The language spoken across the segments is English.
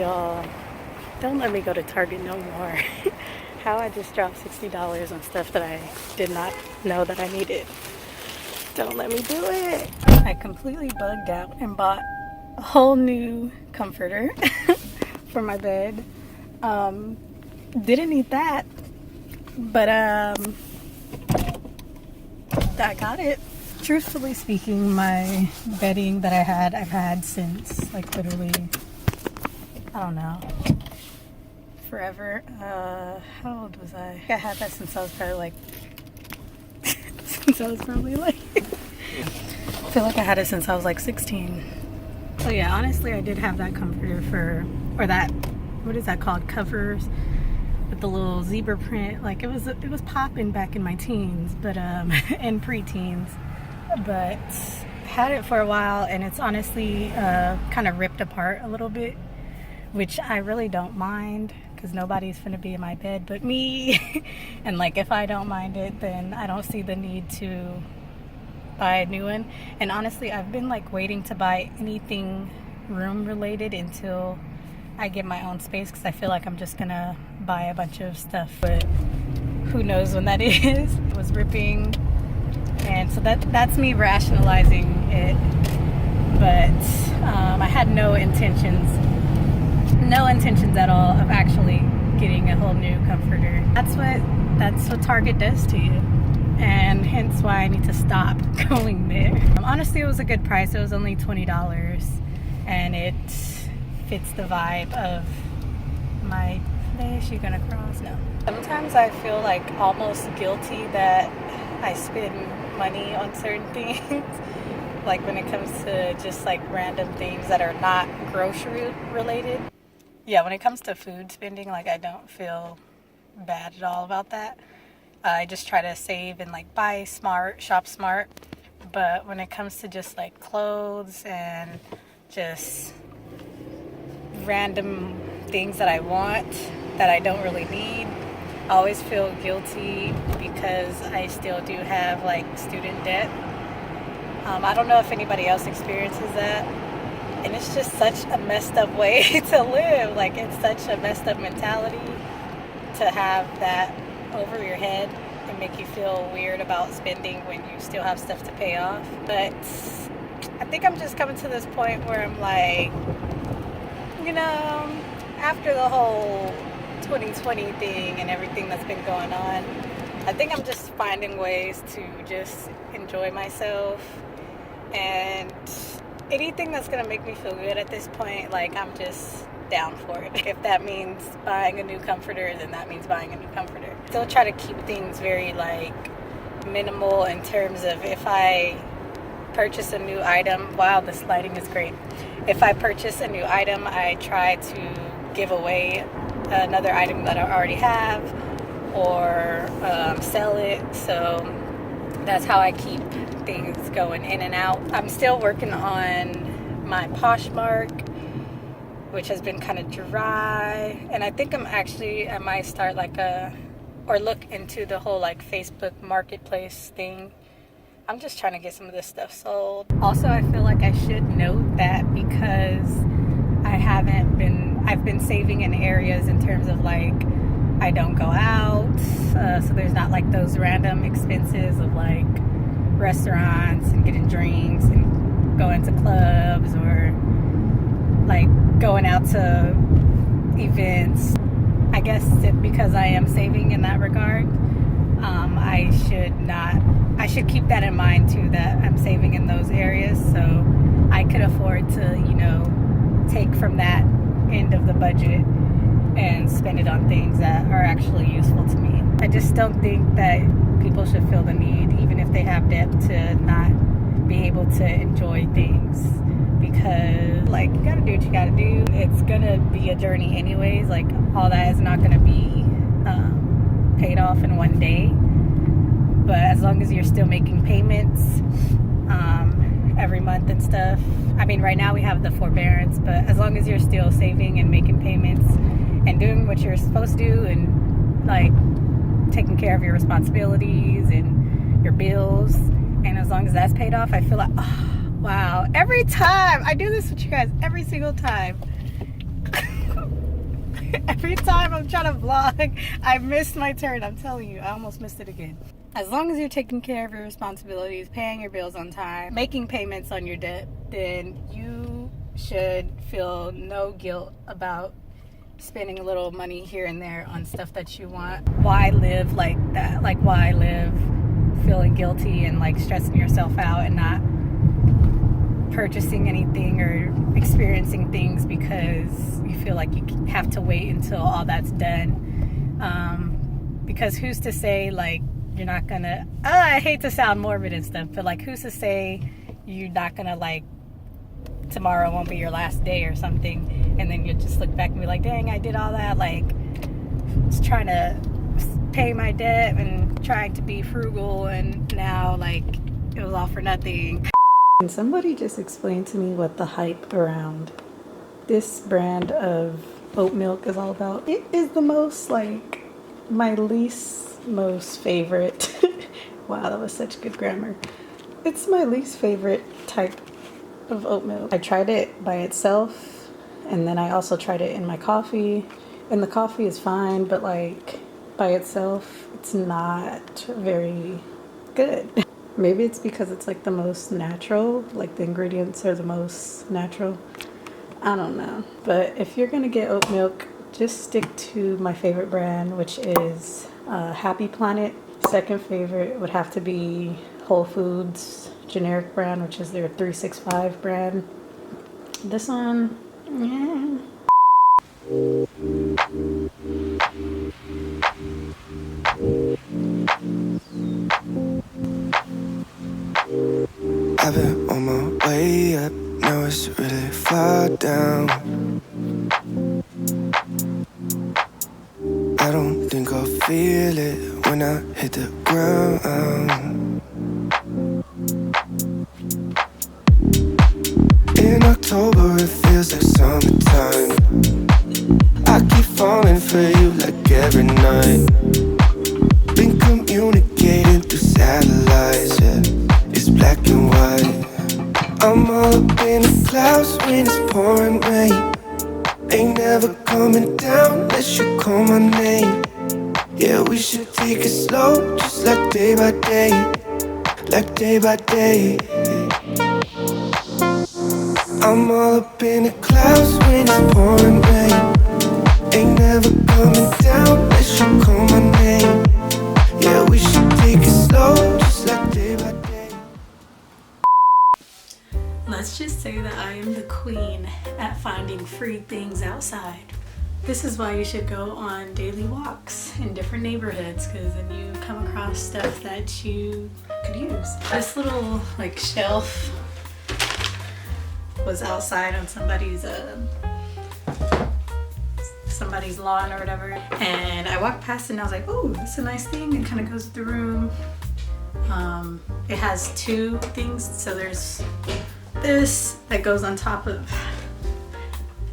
y'all. Don't let me go to Target no more. How I just dropped $60 on stuff that I did not know that I needed. Don't let me do it. I completely bugged out and bought a whole new comforter for my bed. Didn't need that, but I got it. Truthfully speaking, my bedding that I've had since like literally, I don't know, forever. How old was I? I had that since I was probably like I feel like I had it since I was like 16. So yeah, honestly, I did have that comforter or that, what is that called, covers with the little zebra print. Like it was popping back in my teens, but and pre-teens, but had it for a while, and it's honestly kind of ripped apart a little bit, which I really don't mind because nobody's gonna be in my bed but me. And like if I don't mind it, then I don't see the need to buy a new one. And honestly, I've been like waiting to buy anything room related until I get my own space, because I feel like I'm just gonna buy a bunch of stuff, but who knows when that is. It was ripping, and so that's me rationalizing it, but I had no intentions at all of actually getting a whole new comforter. That's what Target does to you, and hence why I need to stop going there. Honestly, it was a good price. It was only $20, and it fits the vibe of my place. You gonna cross? No. Sometimes I feel like almost guilty that I spend money on certain things. Like when it comes to just like random things that are not grocery related. Yeah, when it comes to food spending, like I don't feel bad at all about that. I just try to save and like buy smart, shop smart. But when it comes to just like clothes and just random things that I want that I don't really need, I always feel guilty because I still do have like student debt. I don't know if anybody else experiences that. And it's just such a messed up way to live. Like it's such a messed up mentality to have that over your head and make you feel weird about spending when you still have stuff to pay off. But I think I'm just coming to this point where I'm like, you know, after the whole 2020 thing and everything that's been going on, I think I'm just finding ways to just enjoy myself, and anything that's gonna make me feel good at this point, like I'm just down for it. If that means buying a new comforter, then that means buying a new comforter. Still try to keep things very like minimal in terms of if I purchase a new item. Wow, this lighting is great. If I purchase a new item, I try to give away another item that I already have, or sell it. So that's how I keep things going in and out. I'm still working on my Poshmark, which has been kind of dry, and I think I might start like or look into the whole like Facebook marketplace thing. I'm just trying to get some of this stuff sold. Also, I feel like I should note that because I've been saving in areas in terms of like I don't go out, so there's not like those random expenses of like restaurants and getting drinks and going to clubs or like going out to events. I guess because I am saving in that regard, I should keep that in mind too, that I'm saving in those areas, so I could afford to, you know, take from that end of the budget and spend it on things that are actually useful to me. I just don't think that people should feel the need, even if they have debt, to not be able to enjoy things, because like you gotta do what you gotta do. It's gonna be a journey anyways. Like all that is not gonna be paid off in one day, but as long as you're still making payments every month and stuff. I mean, right now we have the forbearance, but as long as you're still saving and making payments and doing what you're supposed to do, and like taking care of your responsibilities and your bills, and as long as that's paid off, I feel like, oh, wow, every time I do this with you guys, every single time Every time I'm trying to vlog, I missed my turn. I'm telling you, I almost missed it again. As long as you're taking care of your responsibilities, paying your bills on time, making payments on your debt, then you should feel no guilt about spending a little money here and there on stuff that you want. Why live like that? Like, why live feeling guilty and like stressing yourself out and not purchasing anything or experiencing things because you feel like you have to wait until all that's done? Because who's to say like you're not gonna, I hate to sound morbid and stuff, but like who's to say you're not gonna like tomorrow won't be your last day or something, and then you just look back and be like, dang, I did all that, like just trying to pay my debt and trying to be frugal, and now like it was all for nothing. And somebody just explained to me what the hype around this brand of oat milk is all about. It is the most like my least most favorite wow, that was such good grammar. It's my least favorite type of oat milk. I tried it by itself, and then I also tried it in my coffee, and the coffee is fine, but like by itself it's not very good. Maybe it's because it's like the most natural, like the ingredients are the most natural. I don't know. But if you're gonna get oat milk, just stick to my favorite brand, which is Happy Planet. Second favorite would have to be Whole Foods generic brand, which is their 365 brand. This one, yeah. I've been on my way up, now it's really far down. I don't think I'll feel it when I hit the ground. In October it feels like summertime. I keep falling for you like every night. Been communicating through satellites, yeah. It's black and white. I'm all up in the clouds when it's pouring rain. Ain't never coming down unless you call my name. Yeah, we should take it slow, just like day by day. Like day by day. I'm all up in the clouds when it's pouring rain. Ain't never coming down unless you call my name. Yeah, we should take it slow, just like day by day. Let's just say that I am the queen at finding free things outside. This is why you should go on daily walks in different neighborhoods, because then you come across stuff that you could use. This little like shelf was outside on somebody's lawn or whatever, and I walked past it and I was like, oh, that's a nice thing. It kind of goes with the room. It has two things, so there's this that goes on top of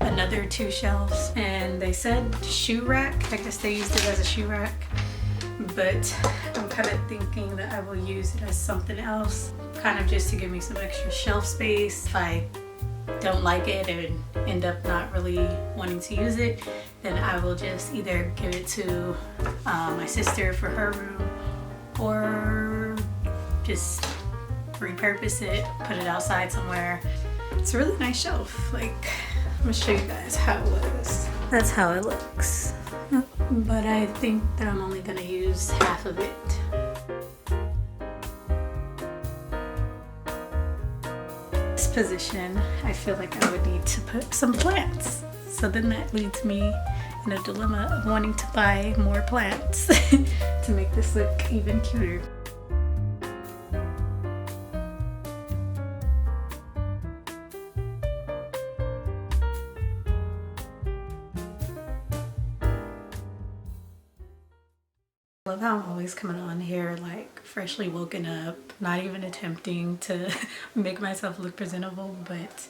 another two shelves, and they said shoe rack. I guess they used it as a shoe rack, but I'm kind of thinking that I will use it as something else, kind of just to give me some extra shelf space. If I don't like it and end up not really wanting to use it, then I will just either give it to my sister for her room, or just repurpose it, put it outside somewhere. It's a really nice shelf. Like, I'm gonna show you guys how it was. That's how it looks. But I think that I'm only gonna use half of it. This position, I feel like I would need to put some plants. So then that leads me in a dilemma of wanting to buy more plants to make this look even cuter. I love how I'm always coming on here like freshly woken up, not even attempting to make myself look presentable. But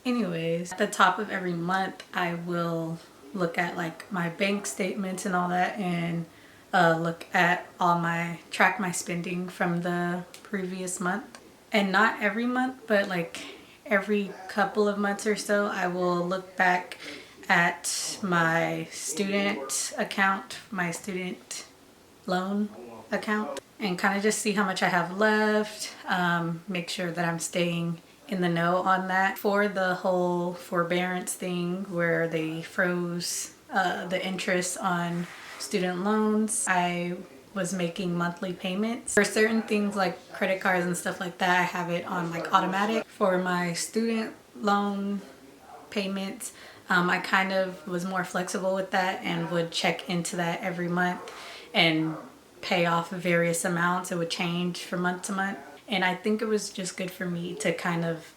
anyways, at the top of every month I will look at like my bank statements and all that, and look at all my, track my spending from the previous month. And not every month, but like every couple of months or so, I will look back at my student account, my student loan account, and kind of just see how much I have left, make sure that I'm staying in the know on that. For the whole forbearance thing where they froze the interest on student loans, I was making monthly payments. For certain things like credit cards and stuff like that, I have it on like automatic. For my student loan payments, I kind of was more flexible with that and would check into that every month and pay off various amounts. It would change from month to month. And I think it was just good for me to kind of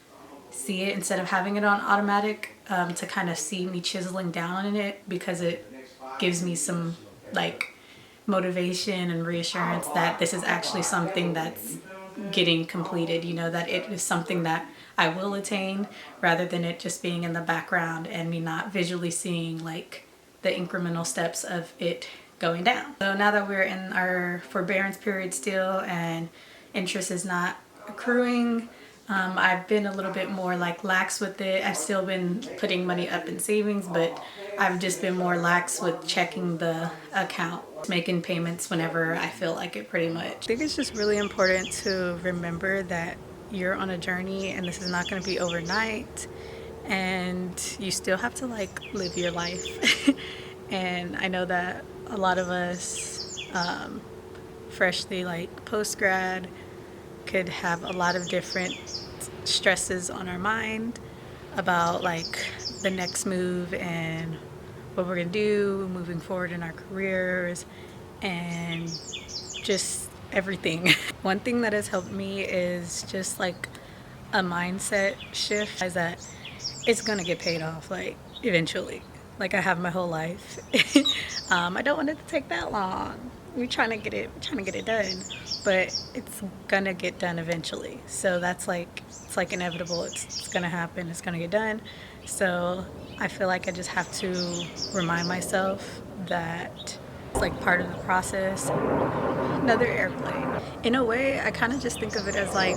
see it instead of having it on automatic, to kind of see me chiseling down in it, because it gives me some like motivation and reassurance that this is actually something that's getting completed, you know, that it is something that I will attain, rather than it just being in the background and me not visually seeing like the incremental steps of it going down. So now that we're in our forbearance period still and interest is not accruing, I've been a little bit more like lax with it. I've still been putting money up in savings, but I've just been more lax with checking the account, making payments whenever I feel like it, pretty much. I think it's just really important to remember that you're on a journey and this is not going to be overnight, and you still have to like live your life. And I know that a lot of us, freshly like post-grad, could have a lot of different stresses on our mind about like the next move and what we're gonna do moving forward in our careers and just everything. One thing that has helped me is just like a mindset shift, is that it's gonna get paid off like eventually. Like I have my whole life. I don't want it to take that long. We're trying to get it done, but it's gonna get done eventually. So that's like, it's like inevitable. It's gonna happen. It's gonna get done. So I feel like I just have to remind myself that it's like part of the process. Another airplane. In a way, I kind of just think of it as like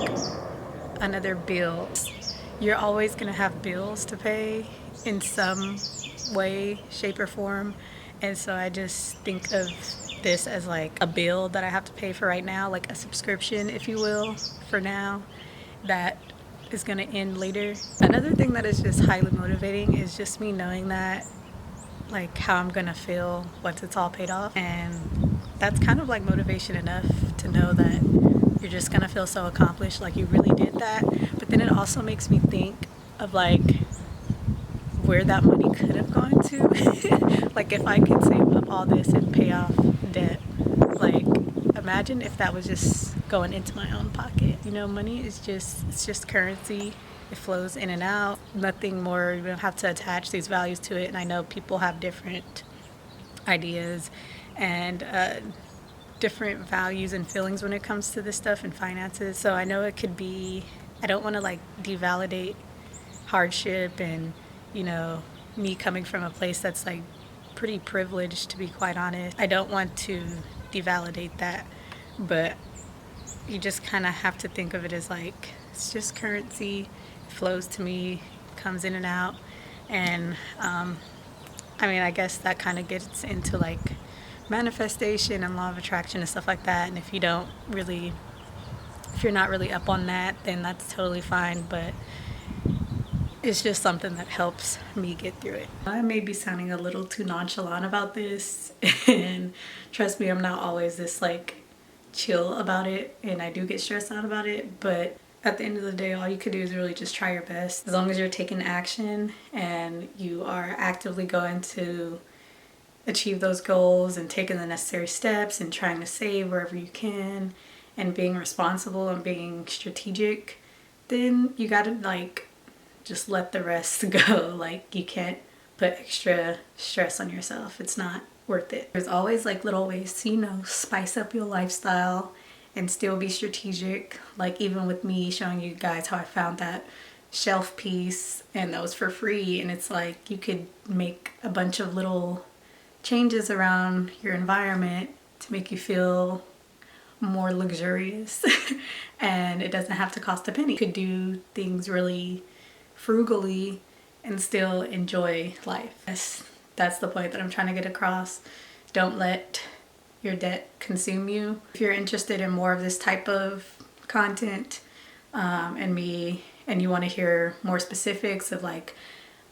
another bill. You're always gonna have bills to pay in some way, shape, or form. And so I just think of this as like a bill that I have to pay for right now, like a subscription, if you will, for now, that is going to end later. Another thing that is just highly motivating is just me knowing that, like, how I'm going to feel once it's all paid off. And that's kind of like motivation enough to know that you're just going to feel so accomplished, like you really did that. But then it also makes me think of like where that money could have gone to. Like if I could save up all this and pay off debt, like imagine if that was just going into my own pocket. You know, money is just, it's just currency. It flows in and out, nothing more. You don't have to attach these values to it. And I know people have different ideas and different values and feelings when it comes to this stuff and finances. So I know it could be, I don't want to like devalidate hardship and, you know, me coming from a place that's like pretty privileged, to be quite honest. I don't want to devalidate that, but you just kind of have to think of it as like, it's just currency. It flows to me, comes in and out. And I mean, I guess that kind of gets into like manifestation and law of attraction and stuff like that. And if you're not really up on that, then that's totally fine. But it's just something that helps me get through it. I may be sounding a little too nonchalant about this, and trust me, I'm not always this like chill about it, and I do get stressed out about it, but at the end of the day, all you could do is really just try your best. As long as you're taking action and you are actively going to achieve those goals and taking the necessary steps and trying to save wherever you can and being responsible and being strategic, then you gotta like just let the rest go. Like you can't put extra stress on yourself. It's not worth it. There's always like little ways to, you know, spice up your lifestyle and still be strategic. Like even with me showing you guys how I found that shelf piece, and that was for free, and it's like you could make a bunch of little changes around your environment to make you feel more luxurious and it doesn't have to cost a penny. You could do things really frugally and still enjoy life. That's the point that I'm trying to get across. Don't let your debt consume you. If you're interested in more of this type of content and you want to hear more specifics of like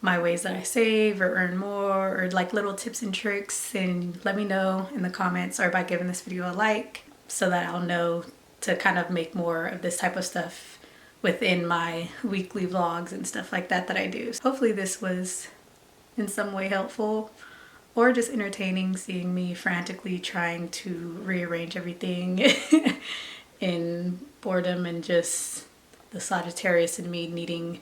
my ways that I save or earn more, or like little tips and tricks, then let me know in the comments or by giving this video a like, so that I'll know to kind of make more of this type of stuff within my weekly vlogs and stuff like that I do. So hopefully this was in some way helpful or just entertaining, seeing me frantically trying to rearrange everything in boredom and just the Sagittarius in me needing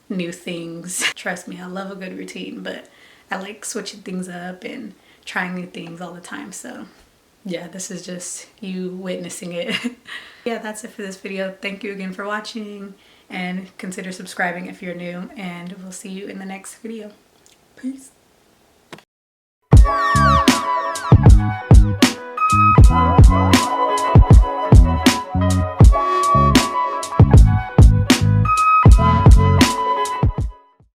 new things. Trust me, I love a good routine, but I like switching things up and trying new things all the time. So yeah, this is just you witnessing it. Yeah, that's it for this video. Thank you again for watching, and consider subscribing if you're new, and we'll see you in the next video. Peace.